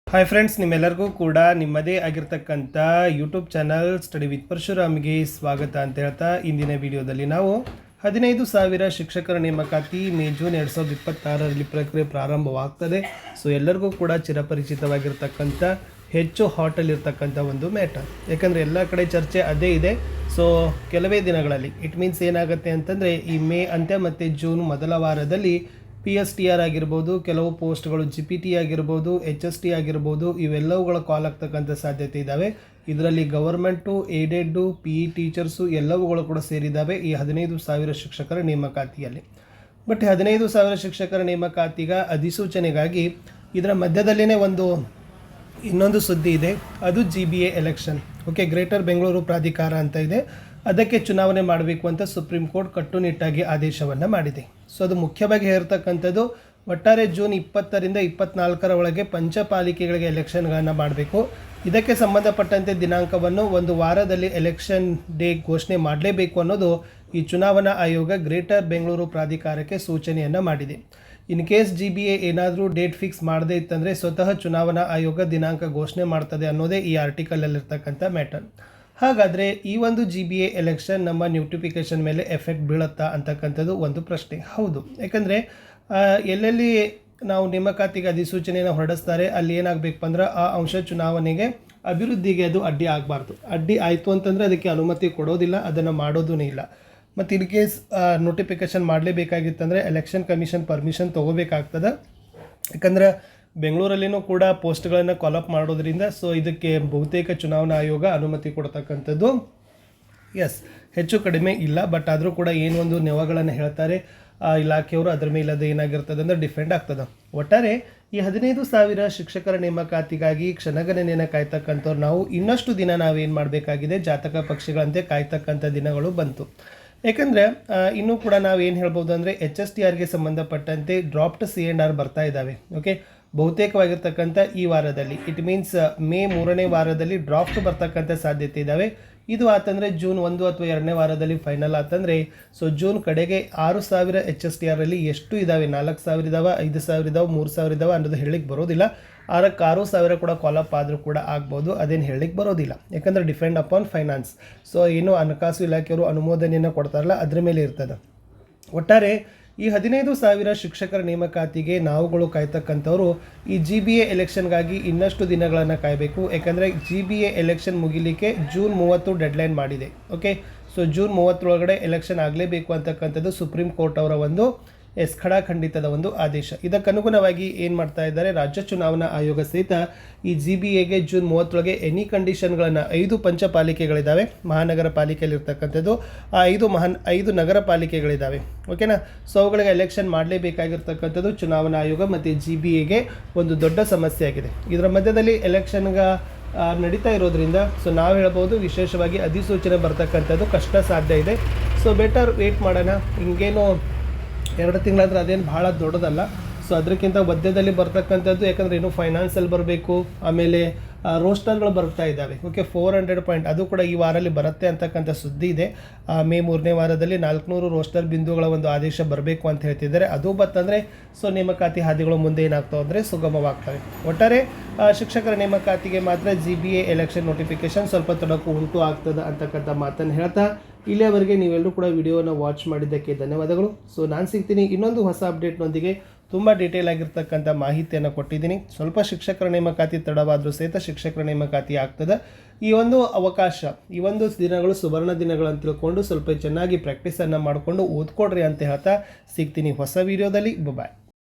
Hi friends, ನಿಮ್ಮೆಲ್ಲರಿಗೂ ಕೂಡ ನಿಮ್ಮದೇ ಆಗಿರ್ತಕ್ಕಂಥ ಯೂಟ್ಯೂಬ್ ಚಾನಲ್ ಸ್ಟಡಿ ವಿತ್ ಪರಶುರಾಮ್ಗೆ ಸ್ವಾಗತ ಅಂತ ಹೇಳ್ತಾ ಇಂದಿನ ವಿಡಿಯೋದಲ್ಲಿ ನಾವು 15,000 ಶಿಕ್ಷಕರ ನೇಮಕಾತಿ ಜೂನ್ 2026ರಲ್ಲಿ ಪ್ರಕ್ರಿಯೆ ಪ್ರಾರಂಭವಾಗ್ತದೆ. ಸೊ ಎಲ್ಲರಿಗೂ ಕೂಡ ಚಿರಪರಿಚಿತವಾಗಿರ್ತಕ್ಕಂಥ ಹೆಚ್ಚು ಹಾಟಲ್ಲಿ ಇರ್ತಕ್ಕಂಥ ಒಂದು ಮ್ಯಾಟರ್, ಯಾಕಂದರೆ ಎಲ್ಲ ಕಡೆ ಚರ್ಚೆ ಅದೇ ಇದೆ. ಸೊ ಕೆಲವೇ ದಿನಗಳಲ್ಲಿ ಇಟ್ ಮೀನ್ಸ್ ಏನಾಗುತ್ತೆ ಅಂತಂದರೆ ಈ ಮೇ ಅಂತ್ಯ ಮತ್ತು ಜೂನ್ ಮೊದಲ ವಾರದಲ್ಲಿ PSTR ಆಗಿರ್ಬೋದು, ಕೆಲವು ಪೋಸ್ಟ್ಗಳು GPT ಆಗಿರ್ಬೋದು, HST ಆಗಿರ್ಬೋದು, ಇವೆಲ್ಲವುಗಳ ಕಾಲ್ ಆಗ್ತಕ್ಕಂಥ ಸಾಧ್ಯತೆ ಇದ್ದಾವೆ. ಇದರಲ್ಲಿ ಗವರ್ಮೆಂಟು, ಏಡೆಡ್ಡು, PE ಟೀಚರ್ಸು ಎಲ್ಲವುಗಳು ಕೂಡ ಸೇರಿದ್ದಾವೆ ಈ 15,000 ಶಿಕ್ಷಕರ ನೇಮಕಾತಿಯಲ್ಲಿ. ಬಟ್ 15,000 ಶಿಕ್ಷಕರ ನೇಮಕಾತಿಗ ಅಧಿಸೂಚನೆಗಾಗಿ ಇದರ ಮಧ್ಯದಲ್ಲೇ ಇನ್ನೊಂದು ಸುದ್ದಿ ಇದೆ. ಅದು GBA ಎಲೆಕ್ಷನ್. ಗ್ರೇಟರ್ ಬೆಂಗಳೂರು ಪ್ರಾಧಿಕಾರ ಅಂತ ಇದೆ, ಅದಕ್ಕೆ ಚುನಾವಣೆ ಮಾಡಬೇಕು ಅಂತ ಸುಪ್ರೀಂ ಕೋರ್ಟ್ ಕಟ್ಟುನಿಟ್ಟಾಗಿ ಆದೇಶವನ್ನು ಮಾಡಿದೆ. ಸೊ ಅದು ಮುಖ್ಯವಾಗಿ ಹೇಳ್ತಕ್ಕಂಥದ್ದು ಒಟ್ಟಾರೆ ಜೂನ್ 20ರಿಂದ 24ರ ಒಳಗೆ ಪಂಚಪಾಲಿಕೆಗಳಿಗೆ ಎಲೆಕ್ಷನ್ಗಳನ್ನು ಮಾಡಬೇಕು. ಇದಕ್ಕೆ ಸಂಬಂಧಪಟ್ಟಂತೆ ದಿನಾಂಕವನ್ನು ಒಂದು ವಾರದಲ್ಲಿ ಎಲೆಕ್ಷನ್ ಡೇ ಘೋಷಣೆ ಮಾಡಲೇಬೇಕು ಅನ್ನೋದು ಈ ಚುನಾವಣಾ ಆಯೋಗ ಗ್ರೇಟರ್ ಬೆಂಗಳೂರು ಪ್ರಾಧಿಕಾರಕ್ಕೆ ಸೂಚನೆಯನ್ನು ಮಾಡಿದೆ. ಇನ್ ಕೇಸ್ GBA ಏನಾದರೂ ಡೇಟ್ ಫಿಕ್ಸ್ ಮಾಡದೇ ಇತ್ತಂದರೆ ಸ್ವತಃ ಚುನಾವಣಾ ಆಯೋಗ ದಿನಾಂಕ ಘೋಷಣೆ ಮಾಡ್ತದೆ ಅನ್ನೋದೇ ಈ ಆರ್ಟಿಕಲಲ್ಲಿರ್ತಕ್ಕಂಥ ಮ್ಯಾಟರ್. ಹಾಗಾದರೆ ಈ ಒಂದು GBA ಎಲೆಕ್ಷನ್ ನಮ್ಮ ನೋಟಿಫಿಕೇಷನ್ ಮೇಲೆ ಎಫೆಕ್ಟ್ ಬೀಳುತ್ತಾ ಅಂತಕ್ಕಂಥದ್ದು ಒಂದು ಪ್ರಶ್ನೆ. ಹೌದು, ಯಾಕಂದರೆ ಎಲ್ಲೆಲ್ಲಿ ನಾವು ನೇಮಕಾತಿಗೆ ಅಧಿಸೂಚನೆಯನ್ನು ಹೊರಡಿಸ್ತಾರೆ ಅಲ್ಲಿ ಏನಾಗಬೇಕು ಅಂದ್ರೆ ಆ ಅಂಶ ಚುನಾವಣೆಗೆ ಅಭಿವೃದ್ಧಿಗೆ ಅದು ಅಡ್ಡಿ ಆಗಬಾರ್ದು. ಅಡ್ಡಿ ಆಯಿತು ಅಂತಂದರೆ ಅದಕ್ಕೆ ಅನುಮತಿ ಕೊಡೋದಿಲ್ಲ, ಅದನ್ನು ಮಾಡೋದೂ ಇಲ್ಲ. ಮತ್ತು ಇನ್ ಕೇಸ್ ನೋಟಿಫಿಕೇಷನ್ ಮಾಡಲೇಬೇಕಾಗಿತ್ತಂದರೆ ಎಲೆಕ್ಷನ್ ಕಮಿಷನ್ ಪರ್ಮಿಷನ್ ತೊಗೋಬೇಕಾಗ್ತದೆ. ಯಾಕಂದರೆ ಬೆಂಗಳೂರಲ್ಲಿನೂ ಕೂಡ ಪೋಸ್ಟ್ಗಳನ್ನು ಕಾಲಪ್ ಮಾಡೋದ್ರಿಂದ ಸೊ ಇದಕ್ಕೆ ಬಹುತೇಕ ಚುನಾವಣಾ ಆಯೋಗ ಅನುಮತಿ ಕೊಡ್ತಕ್ಕಂಥದ್ದು ಹೆಚ್ಚು ಕಡಿಮೆ ಇಲ್ಲ. ಬಟ್ ಆದರೂ ಕೂಡ ಏನೊಂದು ನೆವಗಳನ್ನು ಹೇಳ್ತಾರೆ ಇಲಾಖೆಯವರು, ಅದರ ಮೇಲೆ ಅದು ಏನಾಗಿರ್ತದೆ ಅಂದರೆ ಡಿಫೆಂಡ್ ಆಗ್ತದೆ. ಒಟ್ಟಾರೆ ಈ 15,000 ಶಿಕ್ಷಕರ ನೇಮಕಾತಿಗಾಗಿ ಕ್ಷಣಗಣನೆಯನ್ನು ಕಾಯ್ತಕ್ಕಂಥವ್ರು ನಾವು ಇನ್ನಷ್ಟು ದಿನ ನಾವೇನು ಮಾಡಬೇಕಾಗಿದೆ, ಜಾತಕ ಪಕ್ಷಿಗಳಂತೆ ಕಾಯ್ತಕ್ಕಂಥ ದಿನಗಳು ಬಂತು. ಯಾಕಂದರೆ ಇನ್ನೂ ಕೂಡ ನಾವೇನು ಹೇಳ್ಬೋದು ಅಂದರೆ HSTRಗೆ ಸಂಬಂಧಪಟ್ಟಂತೆ ಡ್ರಾಫ್ಟ್ C&R ಬರ್ತಾ ಇದ್ದಾವೆ. ಬಹುತೇಕವಾಗಿರ್ತಕ್ಕಂಥ ಈ ವಾರದಲ್ಲಿ ಇಟ್ ಮೀನ್ಸ್ ಮೇ 3ನೇ ವಾರದಲ್ಲಿ ಡ್ರಾಫ್ಟ್ ಬರ್ತಕ್ಕಂಥ ಸಾಧ್ಯತೆ ಇದ್ದಾವೆ. ಇದು ಆತಂದರೆ ಜೂನ್ 1 ಅಥವಾ 2ನೇ ವಾರದಲ್ಲಿ ಫೈನಲ್ ಆತಂದರೆ ಸೊ ಜೂನ್ ಕಡೆಗೆ 6,000 HSTRಲ್ಲಿ ಎಷ್ಟು ಇದ್ದಾವೆ, 4,000 ಇದ್ದಾವೆ, 5,000 ಇದ್ದಾವೆ, 3,000 ಇದ್ದಾವೆ ಅನ್ನೋದು ಹೇಳಲಿಕ್ಕೆ ಬರೋದಿಲ್ಲ. 6,000 ಕೂಡ ಕಾಲಪ್ ಆದರೂ ಕೂಡ ಆಗ್ಬೋದು, ಅದೇನು ಹೇಳಲಿಕ್ಕೆ ಬರೋದಿಲ್ಲ. ಯಾಕಂದರೆ ಡಿಪೆಂಡ್ ಅಪಾನ್ ಫೈನಾನ್ಸ್. ಸೊ ಏನು ಹಣಕಾಸು ಇಲಾಖೆಯವರು ಅನುಮೋದನೆಯನ್ನು ಕೊಡ್ತಾರಲ್ಲ ಅದ್ರ ಮೇಲೆ ಇರ್ತದೆ. ಒಟ್ಟಾರೆ ಈ 15,000 ಶಿಕ್ಷಕರ ನೇಮಕಾತಿಗೆ ನಾವುಗಳು ಕಾಯ್ತಕ್ಕಂಥವ್ರು ಈ GBA ಎಲೆಕ್ಷನ್ಗಾಗಿ ಇನ್ನಷ್ಟು ದಿನಗಳನ್ನು ಕಾಯಬೇಕು. ಯಾಕಂದರೆ GBA ಎಲೆಕ್ಷನ್ ಮುಗಿಲಿಕ್ಕೆ ಜೂನ್ 30 ಡೆಡ್ಲೈನ್ ಮಾಡಿದೆ. ಸೊ ಜೂನ್ 30 ಒಳಗಡೆ ಎಲೆಕ್ಷನ್ ಆಗಲೇಬೇಕು ಅಂತಕ್ಕಂಥದ್ದು ಸುಪ್ರೀಂ ಕೋರ್ಟ್ ಅವರ ಒಂದು ಖಡಾಖಂಡಿತದ ಒಂದು ಆದೇಶ. ಇದಕ್ಕನುಗುಣವಾಗಿ ಏನು ಮಾಡ್ತಾ ಇದ್ದಾರೆ, ರಾಜ್ಯ ಚುನಾವಣಾ ಆಯೋಗ ಸಹಿತ ಈ GBAಗೆ ಜೂನ್ 30 ಎನಿ ಕಂಡೀಷನ್ಗಳನ್ನು 5 ಪಂಚಪಾಲಿಕೆಗಳಿದ್ದಾವೆ, ಮಹಾನಗರ ಪಾಲಿಕೆಯಲ್ಲಿರ್ತಕ್ಕಂಥದ್ದು ಆ 5 ನಗರ ಪಾಲಿಕೆಗಳಿದ್ದಾವೆ. ಸೊ ಅವುಗಳಿಗೆ ಎಲೆಕ್ಷನ್ ಮಾಡಲೇಬೇಕಾಗಿರ್ತಕ್ಕಂಥದ್ದು ಚುನಾವಣಾ ಆಯೋಗ ಮತ್ತು GBAಗೆ ಒಂದು ದೊಡ್ಡ ಸಮಸ್ಯೆ ಆಗಿದೆ. ಇದರ ಮಧ್ಯದಲ್ಲಿ ಎಲೆಕ್ಷನ್ಗೆ ನಡೀತಾ ಇರೋದ್ರಿಂದ ಸೊ ನಾವು ಹೇಳ್ಬೋದು ವಿಶೇಷವಾಗಿ ಅಧಿಸೂಚನೆ ಬರ್ತಕ್ಕಂಥದ್ದು ಕಷ್ಟ ಸಾಧ್ಯ ಇದೆ. ಸೊ ಬೆಟರ್ ವೇಟ್ ಮಾಡೋಣ. ಹಿಂಗೇನು 2 ತಿಂಗಳಾದ್ರೆ ಅದೇನು ಭಾಳ ದೊಡ್ಡದಲ್ಲ. ಸೊ ಅದಕ್ಕಿಂತ ಮಧ್ಯದಲ್ಲಿ ಬರ್ತಕ್ಕಂಥದ್ದು, ಯಾಕಂದರೆ ಇನ್ನೂ ಫೈನಾನ್ಸಲ್ಲಿ ಬರಬೇಕು, ಆಮೇಲೆ ರೋಸ್ಟರ್ಗಳು ಬರ್ತಾ ಇದ್ದಾವೆ. 400 ಪಾಯಿಂಟ್ ಅದು ಕೂಡ ಈ ವಾರಲ್ಲಿ ಬರುತ್ತೆ ಅಂತಕ್ಕಂಥ ಸುದ್ದಿ ಇದೆ. ಮೇ 3ನೇ ವಾರದಲ್ಲಿ 400 ರೋಸ್ಟರ್ ಬಿಂದುಗಳ ಒಂದು ಆದೇಶ ಬರಬೇಕು ಅಂತ ಹೇಳ್ತಿದ್ದಾರೆ. ಅದು ಬರ್ತಂದರೆ ಸೊ ನೇಮಕಾತಿ ಹಾದಿಗಳು ಮುಂದೆ ಏನಾಗ್ತಾವೆ ಅಂದರೆ ಸುಗಮವಾಗ್ತವೆ. ಒಟ್ಟಾರೆ ಶಿಕ್ಷಕರ ನೇಮಕಾತಿಗೆ ಮಾತ್ರ GBA ಎಲೆಕ್ಷನ್ ನೋಟಿಫಿಕೇಷನ್ ಸ್ವಲ್ಪ ತೊಡಕು ಉಂಟು ಆಗ್ತದೆ ಅಂತಕ್ಕಂಥ ಮಾತನ್ನು ಹೇಳ್ತಾ ಇಲ್ಲಿಯವರೆಗೆ ನೀವೆಲ್ಲರೂ ಕೂಡ ವಿಡಿಯೋನ ವಾಚ್ ಮಾಡಿದ್ದಕ್ಕೆ ಧನ್ಯವಾದಗಳು. ಸೊ ನಾನು ಸಿಗ್ತೀನಿ ಇನ್ನೊಂದು ಹೊಸ ಅಪ್ಡೇಟ್ನೊಂದಿಗೆ. ತುಂಬ ಡೀಟೇಲ್ ಆಗಿರ್ತಕ್ಕಂಥ ಮಾಹಿತಿಯನ್ನು ಕೊಟ್ಟಿದ್ದೀನಿ. ಸ್ವಲ್ಪ ಶಿಕ್ಷಕರ ನೇಮಕಾತಿ ತಡವಾದರೂ ಸಹಿತ ಶಿಕ್ಷಕರ ನೇಮಕಾತಿ ಆಗ್ತದೆ. ಈ ಒಂದು ಅವಕಾಶ, ಈ ಒಂದು ದಿನಗಳು ಸುವರ್ಣ ದಿನಗಳು ಅಂತ ತಿಳ್ಕೊಂಡು ಸ್ವಲ್ಪ ಚೆನ್ನಾಗಿ ಪ್ರಾಕ್ಟೀಸನ್ನು ಮಾಡಿಕೊಂಡು ಓದ್ಕೊಡ್ರಿ ಅಂತ ಹೇಳ್ತಾ ಸಿಗ್ತೀನಿ ಹೊಸ ವಿಡಿಯೋದಲ್ಲಿ. ಬಾಯ್.